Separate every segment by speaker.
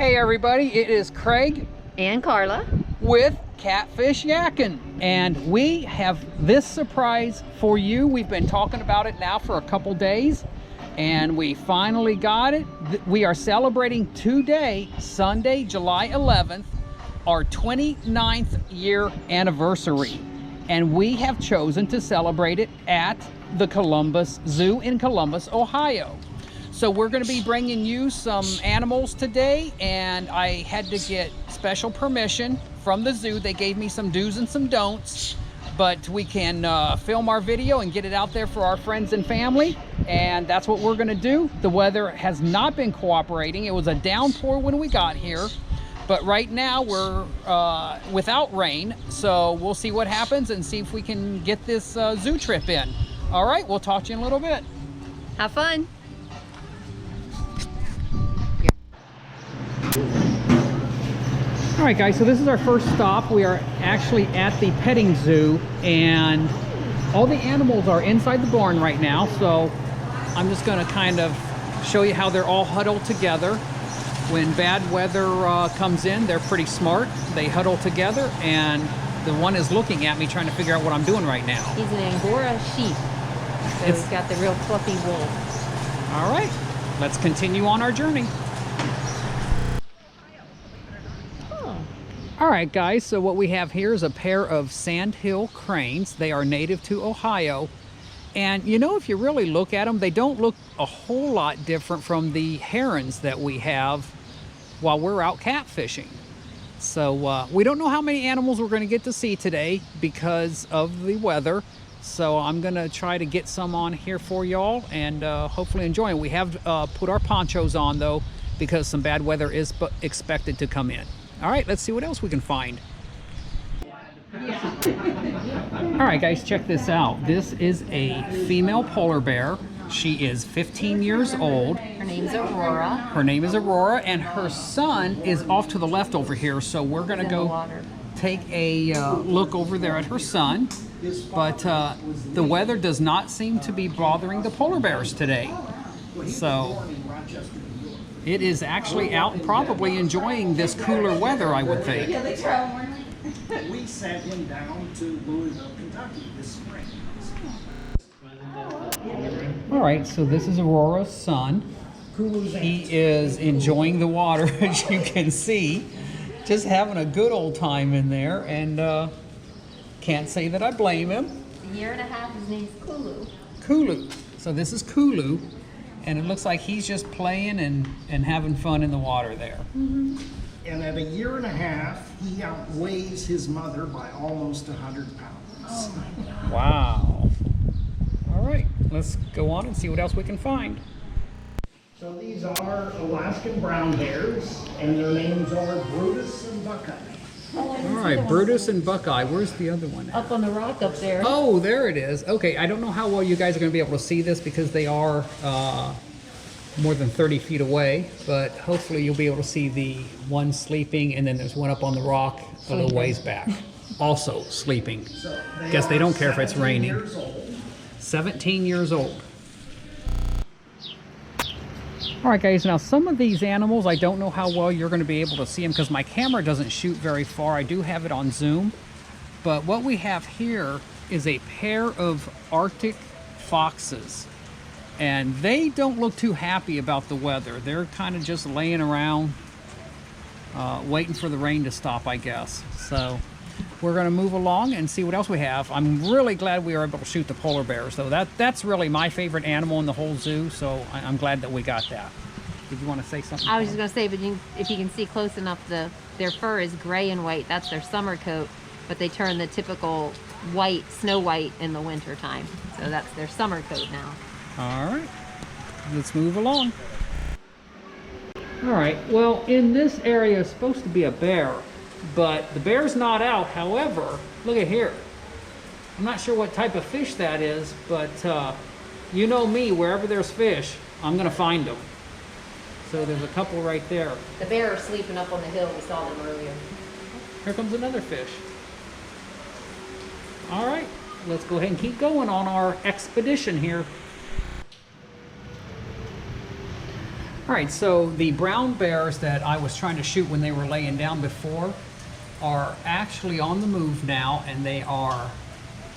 Speaker 1: Hey everybody, it is Craig
Speaker 2: and Carla
Speaker 1: with Catfish Yakin, and we have this surprise for you. We've been talking about it now for a couple days, and we finally got it. We are celebrating today, Sunday, July 11th, our 29th year anniversary, and we have chosen to celebrate it at the Columbus Zoo in Columbus, Ohio. So we're going to be bringing you some animals today, and I had to get special permission from the zoo. They gave me some do's and some don'ts, but we can film our video and get it out there for our friends and family, and that's what we're going to do. The weather has not been cooperating. It was a downpour when we got here, but right now we're without rain, so we'll see what happens and see if we can get this zoo trip in. All right, we'll talk to you in a little bit.
Speaker 2: have fun.
Speaker 1: All right guys, so this is our first stop. We are actually at the petting zoo, and all the animals are inside the barn right now, so I'm just going to kind of show you how they're all huddled together. When bad weather comes in, they're pretty smart. They huddle together, and the one is looking at me trying to figure out what I'm doing right now.
Speaker 2: He's an Angora sheep, so he's got the real fluffy wool.
Speaker 1: All right, let's continue on our journey. All right guys, so what we have here is a pair of sandhill cranes. They are native to Ohio, and you know, if you really look at them, they don't look a whole lot different from the herons that we have while we're out catfishing. So we don't know how many animals we're going to get to see today because of the weather, so I'm going to try to get some on here for y'all and hopefully enjoy it. We have put our ponchos on though, because some bad weather is expected to come in. All right, let's see what else we can find. All right, guys, check this out. This is a female polar bear. She is 15 years old.
Speaker 2: Her name's Aurora.
Speaker 1: Her name is Aurora, and her son is off to the left over here. So we're gonna go take a look over there at her son. But the weather does not seem to be bothering the polar bears today. So it is actually out and probably enjoying this cooler weather, I would think.
Speaker 3: We sent him down to Louisville, Kentucky this spring.
Speaker 1: All right, so this is Aurora's son. He is enjoying the water, as you can see. Just having a good old time in there, and can't say that I blame him.
Speaker 2: A year and a half, his name's Kulu.
Speaker 1: Kulu. So this is Kulu. And it looks like he's just playing and having fun in the water there.
Speaker 3: Mm-hmm. And at a year and a half, he outweighs his mother by almost 100 pounds.
Speaker 2: Oh my God.
Speaker 1: Wow. All right, let's go on and see what else we can find.
Speaker 3: So these are Alaskan brown bears, and their names are Brutus and Buckeye.
Speaker 1: All right, Brutus and Buckeye. Where's the other one?
Speaker 2: Up on the rock up there.
Speaker 1: Oh, there it is. Okay, I don't know how well you guys are going to be able to see this because they are more than 30 feet away, but hopefully you'll be able to see the one sleeping, and then there's one up on the rock a little ways back, also sleeping. Guess they don't care if it's raining. 17 years old. All right guys, now some of these animals, I don't know how well you're going to be able to see them because my camera doesn't shoot very far. I do have it on zoom, but what we have here is a pair of Arctic foxes, and they don't look too happy about the weather. They're kind of just laying around waiting for the rain to stop, I guess. So we're going to move along and see what else we have. I'm really glad we were able to shoot the polar bears, though. That's really my favorite animal in the whole zoo, so I'm glad that we got that. Did you want to say something?
Speaker 2: I was just going to say, but if you can see close enough, their fur is gray and white. That's their summer coat, but they turn the typical white, snow white in the winter time. So that's their summer coat now.
Speaker 1: All right, let's move along. All right, well, in this area is supposed to be a bear, but the bear's not out. However, look at here. I'm not sure what type of fish that is, but you know me, wherever there's fish, I'm gonna find them. So there's a couple right there.
Speaker 2: The bear are sleeping up on the hill. We saw them earlier.
Speaker 1: Here comes another fish. All right, let's go ahead and keep going on our expedition here. All right, so the brown bears that I was trying to shoot when they were laying down before are actually on the move now, and they are,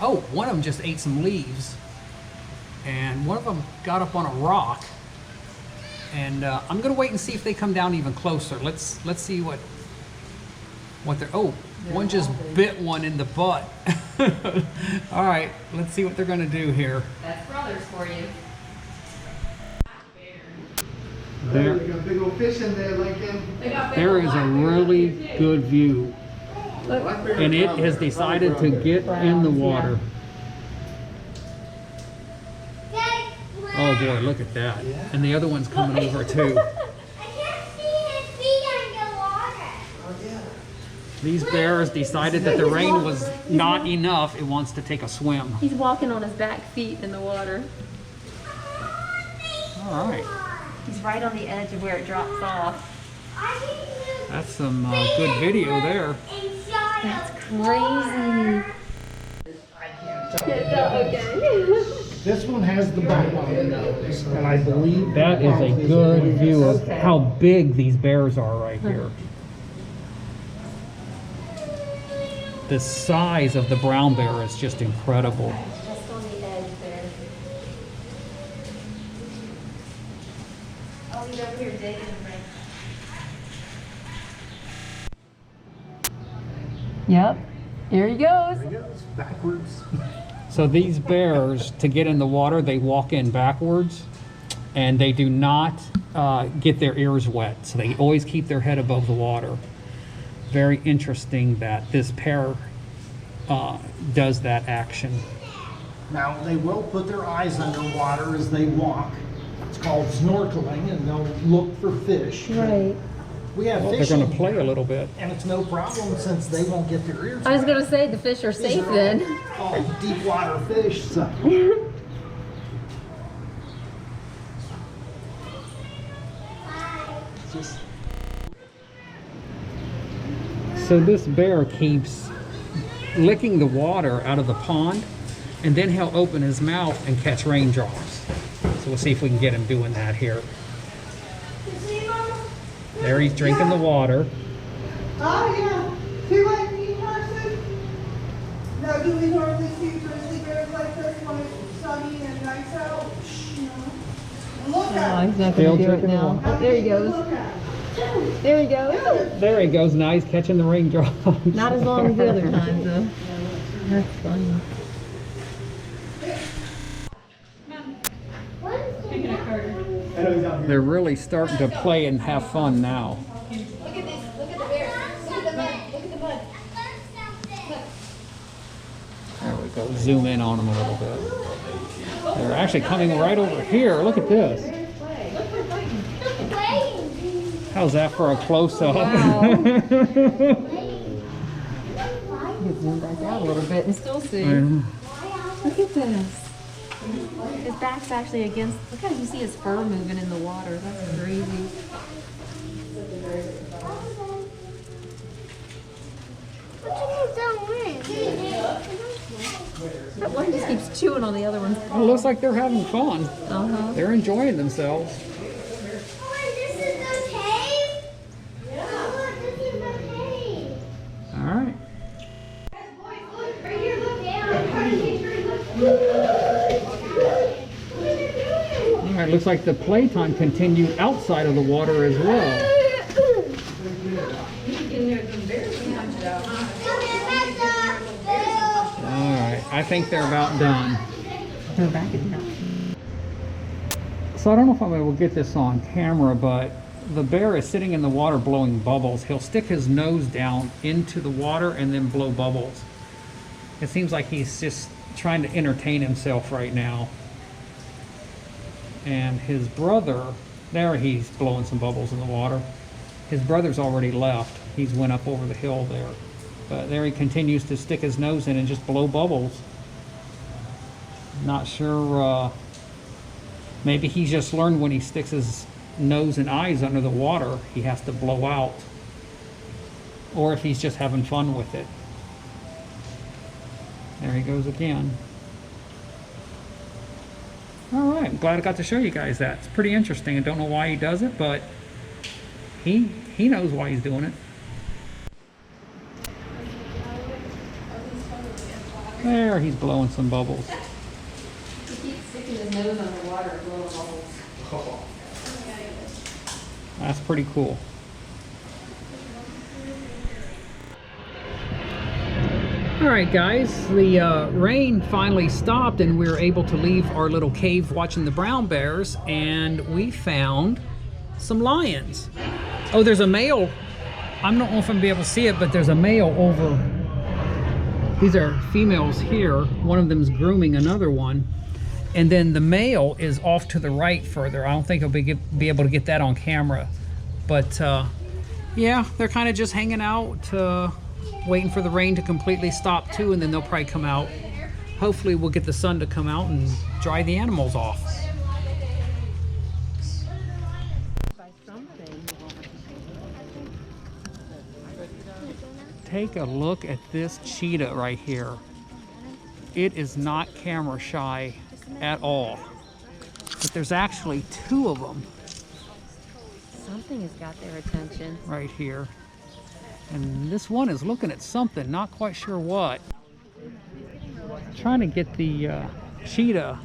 Speaker 1: oh, one of them just ate some leaves, and one of them got up on a rock, and I'm gonna wait and see if they come down even closer. Let's see what they're, oh, one just bit one in the butt. All right, let's see what they're gonna do here.
Speaker 2: That's brothers for you.
Speaker 1: There,
Speaker 4: They got big old fish in there like him.
Speaker 1: there is a really good view, and it has decided to get in the water. Oh boy, look at that. And the other one's coming over too.
Speaker 5: I can't see his feet underwater.
Speaker 4: Oh yeah.
Speaker 1: These bears decided that the rain was not enough. It wants to take a swim.
Speaker 2: He's walking on his back feet in the water.
Speaker 1: All right.
Speaker 2: He's right on the edge of where it drops off.
Speaker 1: That's some good video there.
Speaker 2: That's crazy.
Speaker 3: This one has the bite on the nose, and I believe
Speaker 1: That is a good view of how big these bears are right here. The size of the brown bear is just incredible.
Speaker 2: Just on the edge there. Oh, he's over here digging right. Yep. Here he goes.
Speaker 3: There he goes, backwards.
Speaker 1: So these bears, to get in the water, they walk in backwards, and they do not get their ears wet. So they always keep their head above the water. Very interesting that this pair does that action.
Speaker 3: Now, they will put their eyes underwater as they walk. It's called snorkeling, and they'll look for fish.
Speaker 2: Right.
Speaker 3: We have
Speaker 1: They're
Speaker 3: fish
Speaker 1: going
Speaker 3: in
Speaker 1: to play
Speaker 3: here,
Speaker 1: a little bit.
Speaker 3: and it's no problem since they won't get their ears
Speaker 2: I was
Speaker 3: wet.
Speaker 2: gonna say the fish are
Speaker 3: These
Speaker 2: safe
Speaker 3: are
Speaker 2: then.
Speaker 3: all deep water fish, so. Just
Speaker 1: So this bear keeps licking the water out of the pond, and then he'll open his mouth and catch raindrops. So we'll see if we can get him doing that here. There he's drinking the water.
Speaker 4: Oh yeah. Do like me person? No, do we normally see grizzly bears like this when it's sunny and nice out? No. Look at
Speaker 2: he's not
Speaker 1: Still
Speaker 2: gonna do it
Speaker 1: drinking the
Speaker 2: now.
Speaker 1: water.
Speaker 2: Oh, there he goes.
Speaker 4: Look at
Speaker 2: There he goes.
Speaker 1: There he goes, now he's catching the raindrops.
Speaker 2: Not as long as the other times though. That's funny.
Speaker 1: They're really starting to play and have fun now.
Speaker 5: Look at this. Look at the bear. Look at the mud. Look at the mud.
Speaker 1: There we go, zoom in on them a little bit. They're actually coming right over here. Look at this. How's that for a close-up?
Speaker 2: Zoom back out a little bit and still see.
Speaker 1: Mhm.
Speaker 2: Look at this. His back's actually against. Look how you see his fur moving in the water. That's crazy. That one just keeps chewing on the other one's
Speaker 1: It looks like they're having fun.
Speaker 2: Uh-huh.
Speaker 1: They're enjoying themselves. All right. All right, looks like the playtime continued outside of the water as well. All right, I think they're about done.
Speaker 2: They're back in now.
Speaker 1: So I don't know if I'm able to get this on camera, but the bear is sitting in the water blowing bubbles. He'll stick his nose down into the water and then blow bubbles. It seems like he's just trying to entertain himself right now. And his brother, there he's blowing some bubbles in the water. His brother's already left. He's went up over the hill there. But there he continues to stick his nose in and just blow bubbles. Not sure, maybe he's just learned when he sticks his nose and eyes under the water, he has to blow out. Or if he's just having fun with it. There he goes again. All right, I'm glad I got to show you guys that. It's pretty interesting. I don't know why he does it, but he knows why he's doing it. There, he's blowing some bubbles.
Speaker 2: He keeps sticking his nose underwater and blowing bubbles.
Speaker 1: That's pretty cool. All right, guys, the rain finally stopped and we were able to leave our little cave watching the brown bears, and we found some lions. Oh, there's a male. I don't know if I'm gonna be able to see it, but there's a male over. These are females here. One of them is grooming another one. And then the male is off to the right further. I don't think I'll be able to get that on camera. But yeah, they're kind of just hanging out, waiting for the rain to completely stop too, and then they'll probably come out. Hopefully we'll get the sun to come out and dry the animals off. Take a look at this cheetah right here. It is not camera shy at all. But there's actually two of them.
Speaker 2: Something has got their attention.
Speaker 1: Right here. And this one is looking at something, not quite sure what. Trying to get the cheetah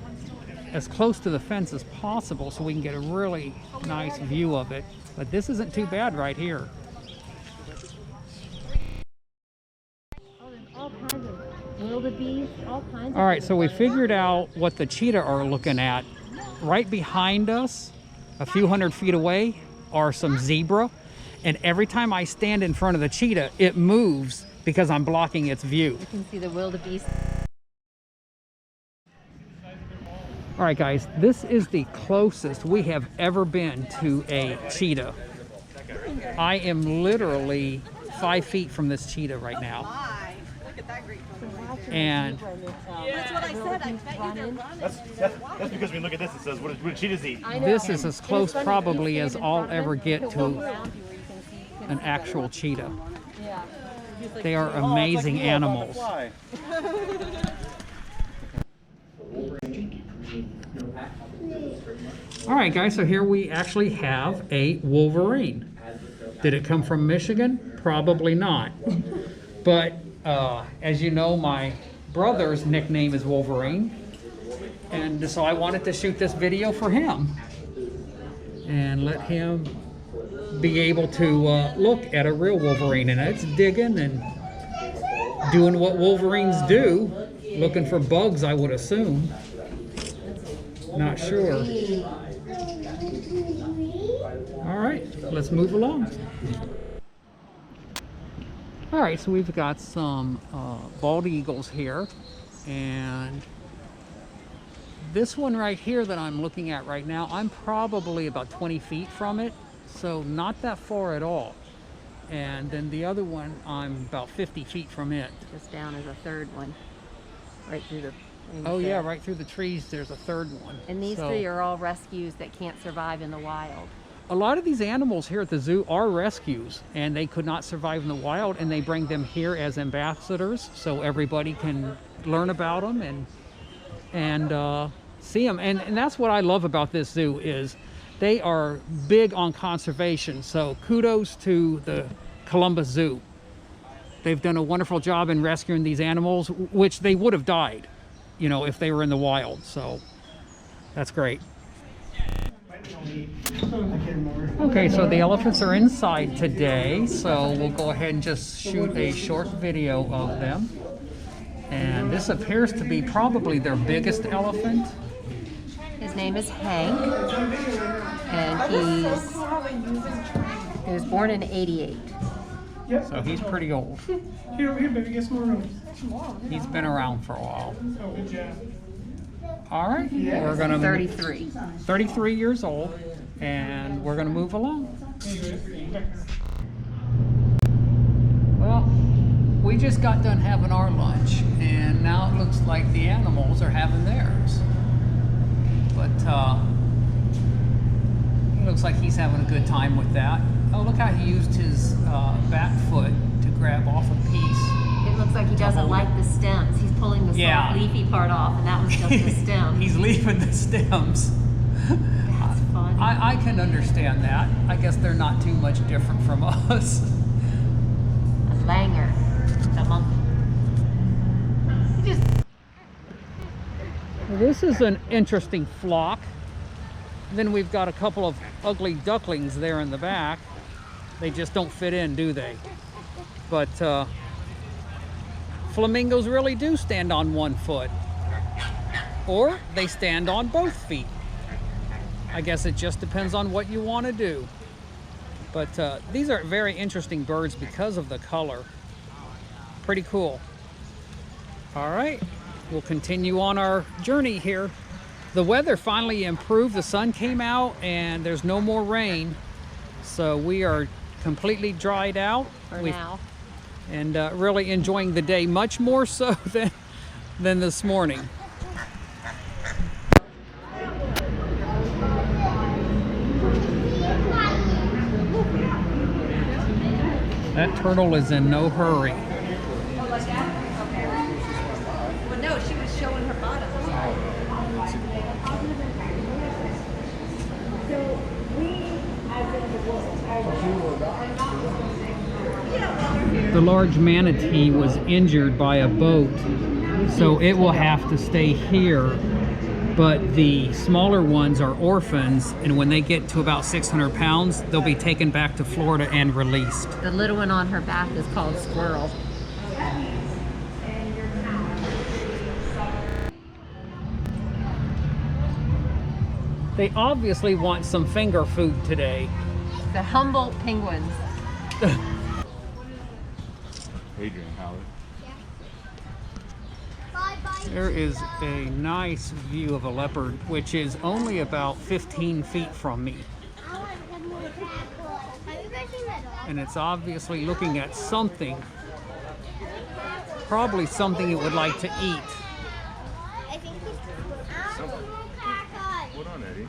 Speaker 1: as close to the fence as possible so we can get a really nice view of it. But this isn't too bad right here.
Speaker 2: All kinds of wildebeest, all kinds of.
Speaker 1: All right, so we figured out what the cheetah are looking at. Right behind us, a few hundred feet away, are some zebra. And every time I stand in front of the cheetah, it moves because I'm blocking its view.
Speaker 2: You can see the wildebeest.
Speaker 1: All right, guys, this is the closest we have ever been to a cheetah. I am literally 5 feet from this cheetah right now.
Speaker 4: Look at that great photo.
Speaker 1: And
Speaker 4: That's what I said. I bet you they're running.
Speaker 6: That's because when you look at this, it says, what do cheetahs eat?
Speaker 1: this is as close probably as I'll ever get to an actual cheetah. They are amazing animals. All right, guys, so here we actually have a wolverine. Did it come from Michigan? Probably not. But as you know, my brother's nickname is Wolverine. And so I wanted to shoot this video for him and let him be able to look at a real Wolverine. And it's digging and doing what Wolverines do, looking for bugs, I would assume. Not sure. All right, let's move along. All right, so we've got some bald eagles here, and this one right here that I'm looking at right now, I'm probably about 20 feet from it, so not that far at all. And then the other one, I'm about 50 feet from it.
Speaker 2: Just down is a third one, right through the.
Speaker 1: Oh yeah, right through the trees there's a third one.
Speaker 2: And these
Speaker 1: So,
Speaker 2: three are all rescues that can't survive in the wild.
Speaker 1: a lot of these animals here at the zoo are rescues, and they could not survive in the wild, and they bring them here as ambassadors so everybody can learn about them and see them. And that's what I love about this zoo, is they are big on conservation. So kudos to the Columbus Zoo. They've done a wonderful job in rescuing these animals, which they would have died, you know, if they were in the wild. So that's great. Okay, so the elephants are inside today, so we'll go ahead and just shoot a short video of them. And this appears to be probably their biggest elephant.
Speaker 2: His name is Hank, and he was born in '88.
Speaker 1: So he's pretty old.
Speaker 7: Here, baby, get some more room.
Speaker 1: He's been around for a while.
Speaker 7: Oh, good job.
Speaker 1: All right, we're gonna
Speaker 2: 33.
Speaker 1: 33 years old, and we're gonna move along. Well, we just got done having our lunch, and now it looks like the animals are having theirs. But it looks like he's having a good time with that. Oh, look how he used his back foot to grab off a piece.
Speaker 2: looks like he doesn't like the stems. He's pulling the
Speaker 1: Yeah.
Speaker 2: soft leafy part off, and that was just the stem.
Speaker 1: He's leaving the stems.
Speaker 2: That's funny.
Speaker 1: I can understand that. I guess they're not too much different from us.
Speaker 2: A langer, the monkey. He just
Speaker 1: This is an interesting flock. Then we've got a couple of ugly ducklings there in the back. They just don't fit in, do they? But flamingos really do stand on one foot. Or they stand on both feet. I guess it just depends on what you want to do. But these are very interesting birds because of the color. Pretty cool. All right, we'll continue on our journey here. The weather finally improved. The sun came out and there's no more rain. So we are completely dried out.
Speaker 2: for now.
Speaker 1: And really enjoying the day much more so than this morning. That turtle is in no hurry.
Speaker 5: Well, no, she was showing her bottom.
Speaker 1: The large manatee was injured by a boat, so it will have to stay here. But the smaller ones are orphans, and when they get to about 600 pounds, they'll be taken back to Florida and released.
Speaker 2: The little one on her back is called Squirrel.
Speaker 1: They obviously want some finger food today.
Speaker 2: The Humboldt penguins.
Speaker 6: Adrian Howard.
Speaker 1: There is a nice view of a leopard, which is only about 15 feet from me. And it's obviously looking at something. Probably something it would like to eat.
Speaker 6: Hold on, Eddie.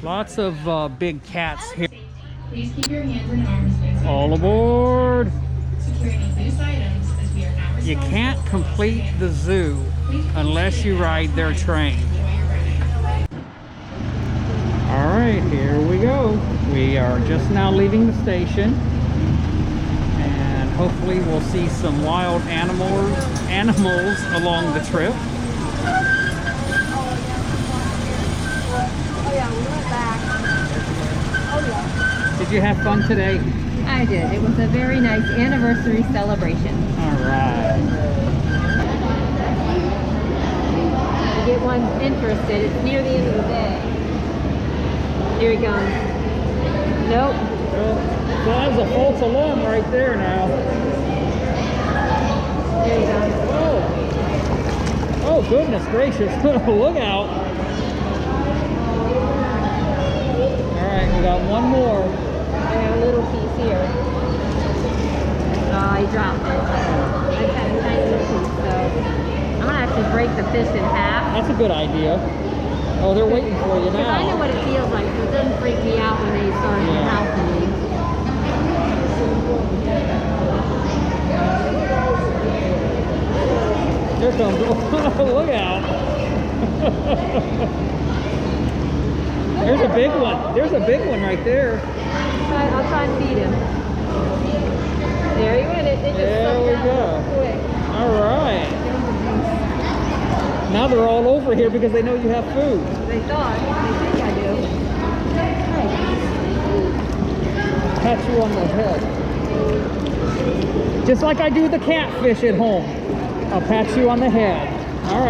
Speaker 1: Lots of big cats here.
Speaker 8: Please keep your hands and arms fixed.
Speaker 1: All aboard!
Speaker 8: Secure any loose items as we are now
Speaker 1: You can't complete the zoo unless you ride their train. All right, here we go. We are just now leaving the station, and hopefully we'll see some wild animals along the trip.
Speaker 5: Oh yeah, we went back. Oh yeah.
Speaker 1: Did you have fun today?
Speaker 2: I did. It was a very nice anniversary celebration.
Speaker 1: All right.
Speaker 2: To get one interested, it's near the end of the day. Here he comes. Nope.
Speaker 1: Well, that's a false alarm right there now.
Speaker 2: There he goes.
Speaker 1: Oh, oh goodness gracious! Look out! All right, we got one more.
Speaker 2: I got a little piece here. Oh, he dropped it. I've had a tiny little piece, so I'm gonna actually break the fish in half.
Speaker 1: That's a good idea. Oh, they're waiting for you
Speaker 2: Because I know
Speaker 1: now.
Speaker 2: what it feels like, so it doesn't freak me out when they start
Speaker 1: Yeah.
Speaker 2: housing me.
Speaker 1: There comes. Look out! There's a big one. There's a big one right there.
Speaker 2: I'll try and feed him. There he went. It just
Speaker 1: There
Speaker 2: sucked
Speaker 1: we
Speaker 2: out
Speaker 1: go.
Speaker 2: real quick.
Speaker 1: All right. Now they're all over here because they know you have food.
Speaker 2: They thought. They think I do.
Speaker 1: Pat you on the head. Just like I do the catfish at home. I'll pat you on the head.